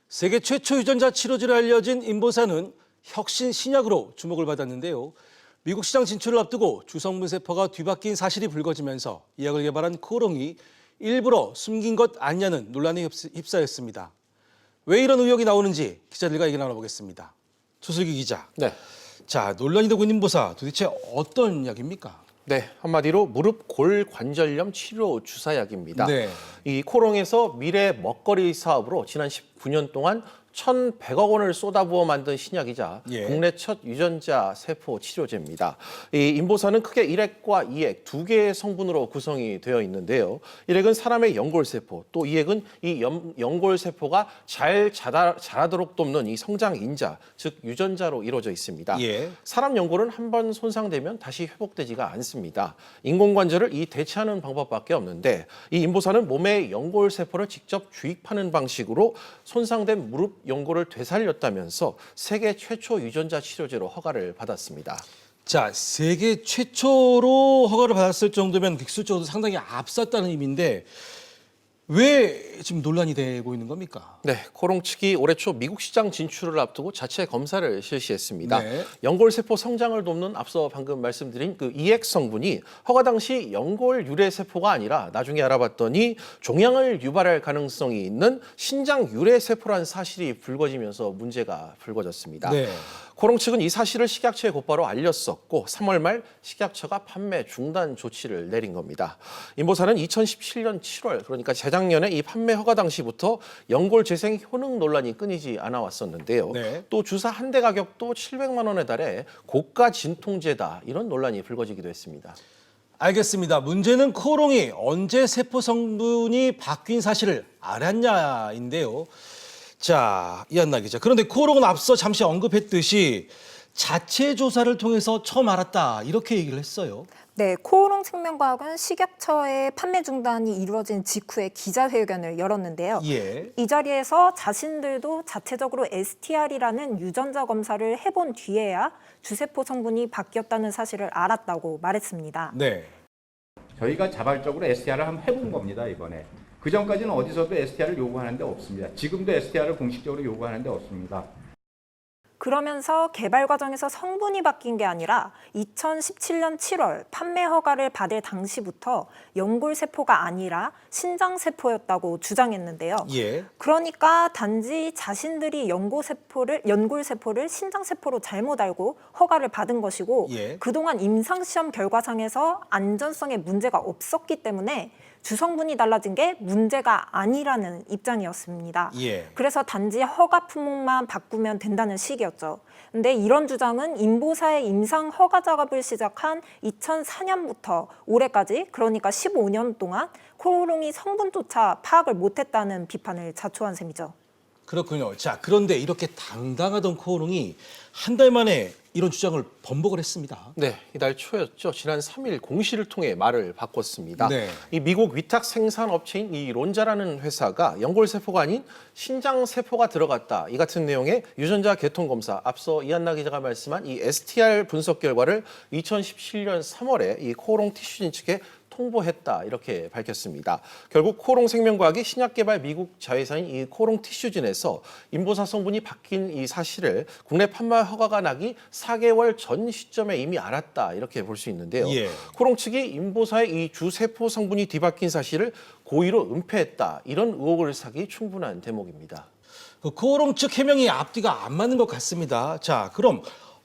세계 최초 유전자 치료제로 알려진 인보사는 혁신 신약으로 주목을 받았는데요. 미국 시장 진출을 앞두고 주성분 세포가 뒤바뀐 사실이 불거지면서 이 약을 개발한 코오롱이 일부러 숨긴 것 아니냐는 논란에 휩싸였습니다. 왜 이런 의혹이 나오는지 기자들과 얘기 나눠보겠습니다. 조슬기 기자. 네. 자, 논란이 되고 있는 인보사 도대체 어떤 약입니까? 네, 한마디로 무릎 골관절염 치료 주사약입니다. 네. 이 코롱에서 미래 먹거리 사업으로 지난 19년 동안 1,100억 원을 쏟아부어 만든 신약이자 국내 첫 유전자 세포 치료제입니다. 이 인보사는 크게 1핵과 2핵 두 개의 성분으로 구성이 되어 있는데요. 1핵은 사람의 연골세포, 또 2핵은 이 연골세포가 잘 자라도록 돕는 이 성장 인자, 즉 유전자로 이루어져 있습니다. 사람 연골은 한번 손상되면 다시 회복되지가 않습니다. 인공관절을 대체하는 방법밖에 없는데 이 인보사는 몸에 연골세포를 직접 주입하는 방식으로 손상된 무릎 연골을 되살렸다면서 세계 최초 유전자 치료제로 허가를 받았습니다. 자, 세계 최초로 허가를 받았을 정도면 기술적으로 상당히 앞섰다는 의미인데 왜 지금 논란이 되고 있는 겁니까? 네, 코롱 측이 올해 초 미국 시장 진출을 앞두고 자체 검사를 실시했습니다. 네. 연골세포 성장을 돕는 앞서 방금 말씀드린 그 EX 성분이 허가 당시 연골 유래 세포가 아니라 나중에 알아봤더니 종양을 유발할 가능성이 있는 신장 유래 세포라는 사실이 불거지면서 문제가 불거졌습니다. 네. 코롱 측은 이 사실을 식약처에 곧바로 알렸었고 3월 말 식약처가 판매 중단 조치를 내린 겁니다. 인보사는 2017년 7월 그러니까 재작년에 이 판매 허가 당시부터 연골 재생 효능 논란이 끊이지 않아 왔었는데요. 네. 또 주사 한 대 가격도 700만 원에 달해 고가 진통제다 이런 논란이 불거지기도 했습니다. 알겠습니다. 문제는 코오롱이 언제 세포 성분이 바뀐 사실을 알았냐인데요. 자, 이한나 기자. 그런데 코오롱은 앞서 잠시 언급했듯이 자체 조사를 통해서 처음 알았다 이렇게 얘기를 했어요. 네, 코오롱 생명과학은 식약처의 판매 중단이 이루어진 직후에 기자회견을 열었는데요. 이 자리에서 자신들도 자체적으로 STR이라는 유전자 검사를 해본 뒤에야 주세포 성분이 바뀌었다는 사실을 알았다고 말했습니다. 네. 저희가 자발적으로 STR을 한번 해본 겁니다, 이번에. 그 전까지는 어디서도 STR을 요구하는 데 없습니다. 지금도 STR을 공식적으로 요구하는 데 없습니다. 그러면서 개발 과정에서 성분이 바뀐 게 아니라 2017년 7월 판매 허가를 받을 당시부터 연골세포가 아니라 신장세포였다고 주장했는데요. 그러니까 단지 자신들이 연골세포를 신장세포로 잘못 알고 허가를 받은 것이고 그동안 임상시험 결과상에서 안전성에 문제가 없었기 때문에 주성분이 달라진 게 문제가 아니라는 입장이었습니다. 그래서 단지 허가 품목만 바꾸면 된다는 식이었죠. 근데 이런 주장은 인보사의 임상 허가 작업을 시작한 2004년부터 올해까지 그러니까 15년 동안 코오롱이 성분조차 파악을 못했다는 비판을 자초한 셈이죠. 그렇군요. 자, 그런데 이렇게 당당하던 코오롱이 한 달 만에 이런 주장을 번복을 했습니다. 네, 이달 초였죠. 지난 3일 공시를 통해 말을 바꿨습니다. 네. 이 미국 위탁 생산업체인 이 론자라는 회사가 연골세포가 아닌 신장세포가 들어갔다. 이 같은 내용의 유전자 개통검사, 앞서 이한나 기자가 말씀한 이 STR 분석 결과를 2017년 3월에 이 코오롱 티슈진 측에 통보했다 이렇게 밝혔습니다. 결국 코오롱 생명과학이 신약 개발 미국 자회사인 이 코오롱 티슈진에서 인보사 성분이 바뀐 이 사실을 국내 판매 허가가 나기 4개월 전 시점에 이미 알았다 이렇게 볼 수 있는데요. 코오롱 측이 인보사의 이 주세포 성분이 뒤바뀐 사실을 고의로 은폐했다 이런 의혹을 사기 충분한 대목입니다. 그 코오롱 측 해명이 앞뒤가 안 맞는 것 같습니다. 자, 그럼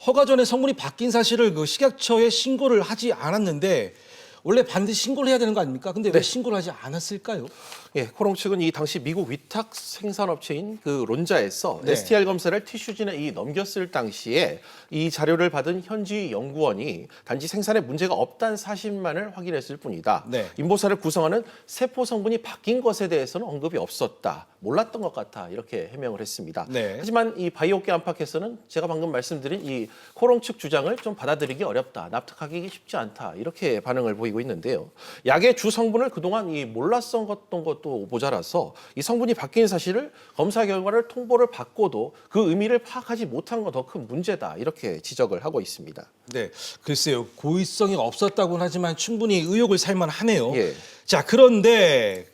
허가 전에 성분이 바뀐 사실을 그 식약처에 신고를 하지 않았는데 원래 반드시 신고를 해야 되는 거 아닙니까? 근데 왜 신고를 하지 않았을까요? 코오롱 측은 이 당시 미국 위탁 생산업체인 그 론자에서 STR 검사를 티슈진에 넘겼을 당시에 이 자료를 받은 현지 연구원이 단지 생산에 문제가 없다는 사실만을 확인했을 뿐이다. 인보사를 구성하는 세포 성분이 바뀐 것에 대해서는 언급이 없었다. 몰랐던 것 같아 이렇게 해명을 했습니다. 하지만 이 바이오계 안팎에서는 제가 방금 말씀드린 이 코오롱 측 주장을 좀 받아들이기 어렵다, 납득하기 쉽지 않다 이렇게 반응을 보이고 있는데요. 약의 주 성분을 그동안 몰랐던 것도 모자라서 이 성분이 바뀐 사실을 검사 결과를 통보를 받고도 그 의미를 파악하지 못한 건 더 큰 문제다 이렇게 지적을 하고 있습니다. 네, 글쎄요. 고의성이 없었다고는 하지만 충분히 의혹을 살만하네요. 자, 그런데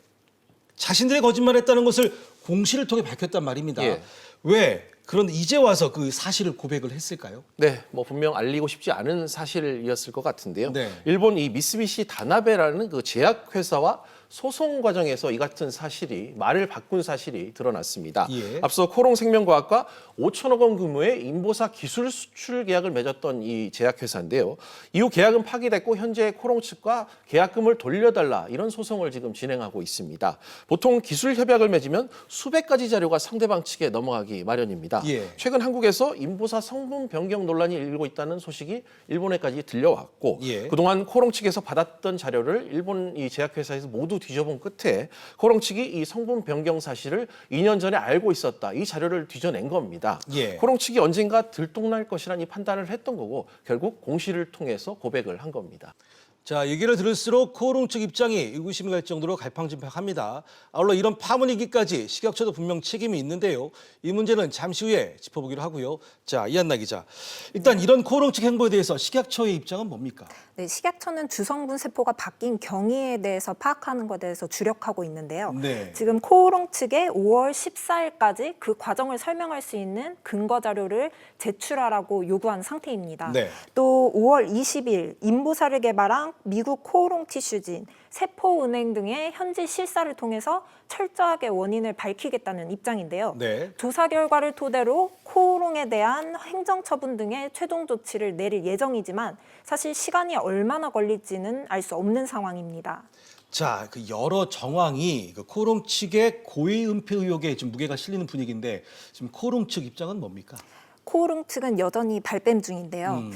자신들이 거짓말했다는 것을 공시를 통해 밝혔단 말입니다. 예. 왜? 그런데 이제 와서 그 사실을 고백을 했을까요? 네, 뭐 분명 알리고 싶지 않은 사실이었을 것 같은데요. 네. 일본 이 미쓰비시 다나베라는 그 제약회사와 소송 과정에서 이 같은 사실이 말을 바꾼 사실이 드러났습니다. 예. 앞서 코롱생명과학과 5천억 원 규모의 인보사 기술 수출 계약을 맺었던 이 제약회사인데요. 이후 계약은 파기됐고 현재 코롱 측과 계약금을 돌려달라 이런 소송을 지금 진행하고 있습니다. 보통 기술 협약을 맺으면 수백 가지 자료가 상대방 측에 넘어가기 마련입니다. 예. 최근 한국에서 인보사 성분 변경 논란이 일고 있다는 소식이 일본에까지 들려왔고 예. 그동안 코롱 측에서 받았던 자료를 일본 이 제약회사에서 모두 뒤져본 끝에 코롱 측이 이 성분 변경 사실을 2년 전에 알고 있었다. 이 자료를 뒤져낸 겁니다. 예. 코롱 측이 언젠가 들통날 것이라는 이 판단을 했던 거고 결국 공시를 통해서 고백을 한 겁니다. 자, 얘기를 들을수록 코오롱 측 입장이 의구심이 갈 정도로 갈팡질팡합니다. 아울러 이런 파문이기까지 식약처도 분명 책임이 있는데요. 이 문제는 잠시 후에 짚어보기로 하고요. 자, 이한나 기자. 일단 이런 코오롱 측 행보에 대해서 식약처의 입장은 뭡니까? 네, 식약처는 주성분 세포가 바뀐 경위에 대해서 파악하는 것에 대해서 주력하고 있는데요. 네. 지금 코오롱 측에 5월 14일까지 그 과정을 설명할 수 있는 근거 자료를 제출하라고 요구한 상태입니다. 네. 또 5월 20일 인보사를 개발한 미국 코오롱 티슈진, 세포은행 등의 현지 실사를 통해서 철저하게 원인을 밝히겠다는 입장인데요. 네. 조사 결과를 토대로 코오롱에 대한 행정처분 등의 최종 조치를 내릴 예정이지만 사실 시간이 얼마나 걸릴지는 알 수 없는 상황입니다. 자, 그 여러 정황이 그 코오롱 측의 고의 은폐 의혹에 지금 무게가 실리는 분위기인데 지금 코오롱 측 입장은 뭡니까? 코오롱 측은 여전히 발뺌 중인데요.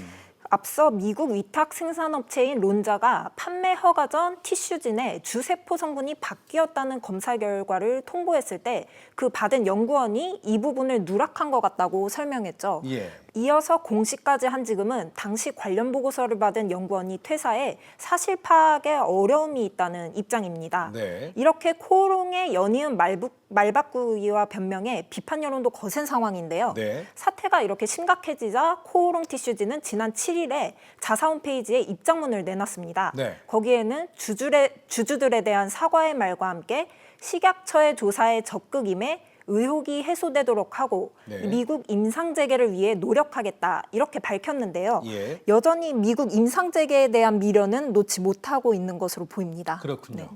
앞서 미국 위탁 생산업체인 론자가 판매 허가 전 티슈진의 주세포 성분이 바뀌었다는 검사 결과를 통보했을 때 그 받은 연구원이 이 부분을 누락한 것 같다고 설명했죠. 예. 이어서 공시까지 한 지금은 당시 관련 보고서를 받은 연구원이 퇴사해 사실 파악에 어려움이 있다는 입장입니다. 네. 이렇게 코오롱의 연이은 말바꾸기와 변명에 비판 여론도 거센 상황인데요. 네. 사태가 이렇게 심각해지자 코오롱 티슈즈는 지난 7일에 자사 홈페이지에 입장문을 내놨습니다. 네. 거기에는 주주들에 대한 사과의 말과 함께 식약처의 조사에 적극 임해 의혹이 해소되도록 하고 네. 미국 임상 재개를 위해 노력하겠다 이렇게 밝혔는데요. 예. 여전히 미국 임상 재개에 대한 미련은 놓지 못하고 있는 것으로 보입니다. 그렇군요. 네.